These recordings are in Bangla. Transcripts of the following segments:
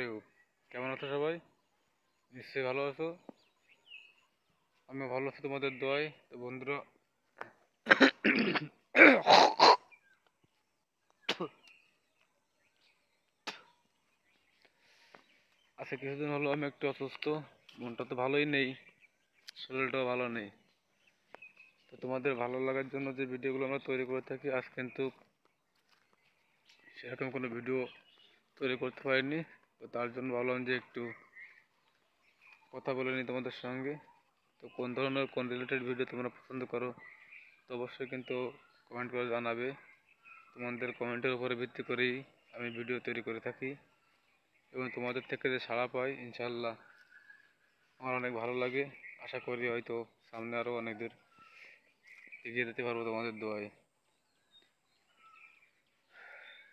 আলাইকুম। কেমন আছো সবাই? নিশ্চয়ই ভালো আছো। আমি ভালো আছি তোমাদের দোয়ায়। তো বন্ধুরা, আজকে কিছুদিন হলো আমি একটু অসুস্থ। মনটা তো ভালোই নেই, শরীরটাও ভালো নেই। তো তোমাদের ভালো লাগার জন্য যে ভিডিওগুলো আমরা তৈরি করে থাকি, আজ কিন্তু সেরকম কোনো ভিডিও তৈরি করতে পারিনি। তো তার জন্য ভাবলাম যে একটু কথা বলে নিই তোমাদের সঙ্গে। তো কোন ধরনের কোন রিলেটেড ভিডিও তোমরা পছন্দ করো, তো অবশ্যই কিন্তু কমেন্ট করে জানাবে। তোমাদের কমেন্টের উপরে ভিত্তি করেই আমি ভিডিও তৈরি করে থাকি, এবং তোমাদের থেকে যে সাড়া পাই ইনশাল্লাহ আমার অনেক ভালো লাগে। আশা করি হয়তো সামনে আরও অনেক দূর এগিয়ে যেতে পারবো তোমাদের দোয়ায়।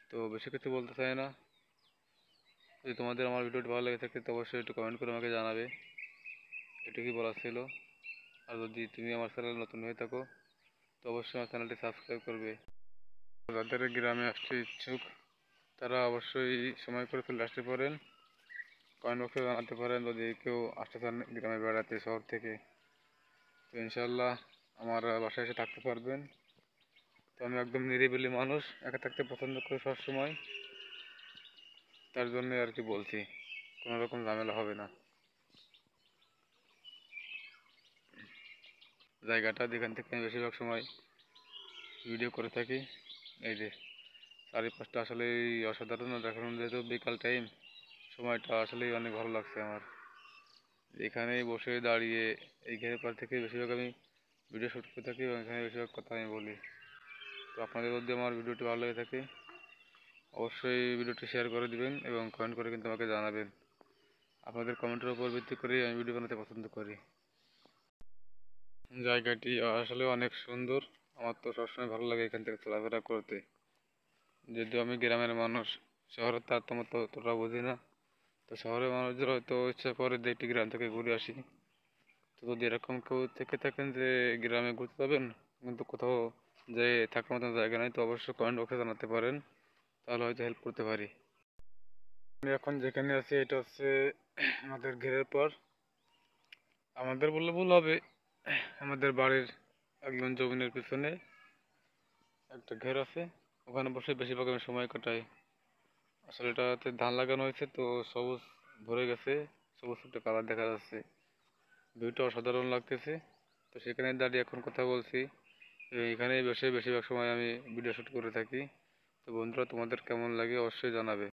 তো বেশি কিছু বলতে চাই না। যদি তোমাদের আমার ভিডিওটি ভালো লেগে থাকে তো অবশ্যই একটু কমেন্ট করে আমাকে জানাবে, এটুকুই বলার ছিল। আর যদি তুমি আমার চ্যানেল নতুন হয়ে থাকো তো অবশ্যই আমার চ্যানেলটি সাবস্ক্রাইব করবে। যাদের গ্রামে আসতে ইচ্ছুক তারা অবশ্যই সময় করে চলে আসতে পারেন। কমেন্ট বক্সে জানাতে পারেন যদি কেউ আসতে চান গ্রামে বেড়াতে শহর থেকে। তো ইনশাল্লাহ আমার বাসায় এসে থাকতে পারবেন। তো আমি একদম নিরিবিলি মানুষ, একা থাকতে পছন্দ করি সবসময়। তার জন্যই আর কি বলছি, কোনো রকম ঝামেলা হবে না। জায়গাটা যেখান থেকে আমি বেশিরভাগ সময় ভিডিও করে থাকি, এই যে চারিপাশটা আসলেই অসাধারণ। এখন যেহেতু বিকাল টাইম, সময়টা আসলেই অনেক ভালো লাগছে আমার। এখানেই বসে দাঁড়িয়ে এই ঘেরের পর থেকে বেশিরভাগ আমি ভিডিও শ্যুট করে থাকি এবং এখানে বেশিরভাগ কথা আমি বলি। তো আপনাদের যদি আমার ভিডিওটি ভালো লেগে থাকে অবশ্যই ভিডিওটি শেয়ার করে দিবেন এবং কমেন্ট করে কিন্তু আমাকে জানাবেন। আপনাদের কমেন্টের উপর ভিত্তি করেই আমি ভিডিও বানাতে পছন্দ করি। জায়গাটি আসলে অনেক সুন্দর। আমার তো সবসময় ভালো লাগে এখান থেকে চলাফেরা করতে। যদিও আমি গ্রামের মানুষ, শহরের তারতম্য তো অতটা বুঝি না। তো শহরের মানুষদের হয়তো ইচ্ছা করে যে একটি গ্রাম থেকে ঘুরে আসি। তো যদি এরকম কেউ থেকে থাকেন যে গ্রামে ঘুরতে যাবেন কিন্তু কোথাও যে থাকার মতো জায়গা নেই, তো অবশ্যই কমেন্ট বক্সে জানাতে পারেন, তাহলে হয়তো হেল্প করতে পারি। আমি এখন যেখানে আছি এটা হচ্ছে আমাদের ঘেরের পর। আমাদের বললে ভুল হবে, আমাদের বাড়ির একজন জমিনের পিছনে একটা ঘের আছে, ওখানে বসে বেশিরভাগ আমি সময় কাটাই। আসলে এটাতে ধান লাগানো হয়েছে তো সবুজ ভরে গেছে, সবুজ একটা কালার দেখা যাচ্ছে, ভিউটা অসাধারণ লাগতেছে। তো সেখানে দাঁড়িয়ে এখন কথা বলছি, এখানেই বসে বেশিরভাগ সময় আমি ভিডিও শ্যুট করে থাকি। তো বন্ধুরা, তোমাদের কেমন লাগে অবশ্যই জানাবে।